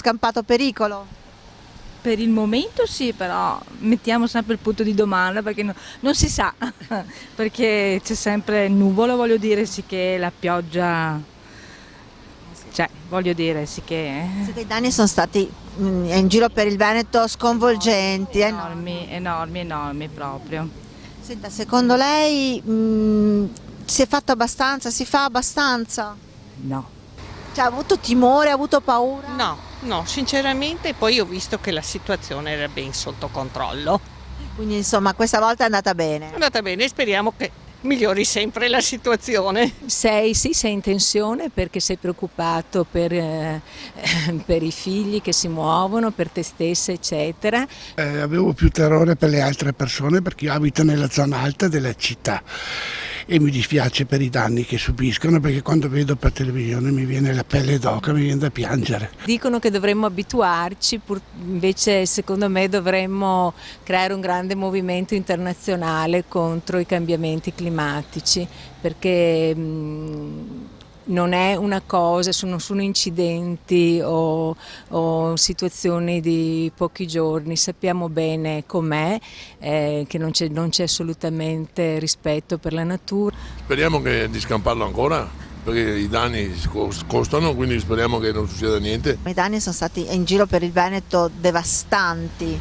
scampato pericolo? Per il momento sì, però mettiamo sempre il punto di domanda perché non si sa, perché c'è sempre il nuvolo, voglio dire, sì che la pioggia c'è, voglio dire, sì che Siete, i danni sono stati in giro per il Veneto sconvolgenti, no? enormi, enormi, enormi proprio. Senta, secondo lei si è fatto abbastanza, si fa abbastanza? No. Cioè, ha avuto timore, ha avuto paura? No, no, sinceramente poi ho visto che la situazione era ben sotto controllo. Quindi insomma questa volta è andata bene. È andata bene, speriamo che migliori sempre la situazione. Sei in tensione perché sei preoccupato per i figli che si muovono, per te stessa, eccetera. Avevo più terrore per le altre persone perché io abito nella zona alta della città e mi dispiace per i danni che subiscono, perché quando vedo per televisione mi viene la pelle d'oca, mi viene da piangere. Dicono che dovremmo abituarci, invece secondo me dovremmo creare un grande movimento internazionale contro i cambiamenti climatici, perché non è una cosa, non sono incidenti o situazioni di pochi giorni, sappiamo bene com'è, che non c'è assolutamente rispetto per la natura. Speriamo di scamparlo ancora, perché i danni costano, quindi speriamo che non succeda niente. I danni sono stati in giro per il Veneto devastanti.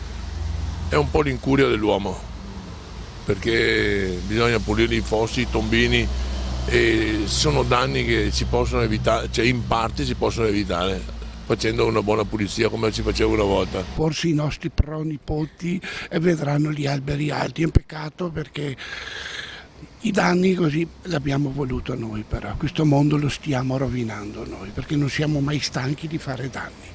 È un po' l'incuria dell'uomo, perché bisogna pulire i fossi, i tombini, e sono danni che si possono evitare, cioè in parte si possono evitare facendo una buona pulizia come si faceva una volta. Forse i nostri pronipoti vedranno gli alberi alti, è un peccato perché i danni così l'abbiamo voluto noi, però questo mondo lo stiamo rovinando noi perché non siamo mai stanchi di fare danni.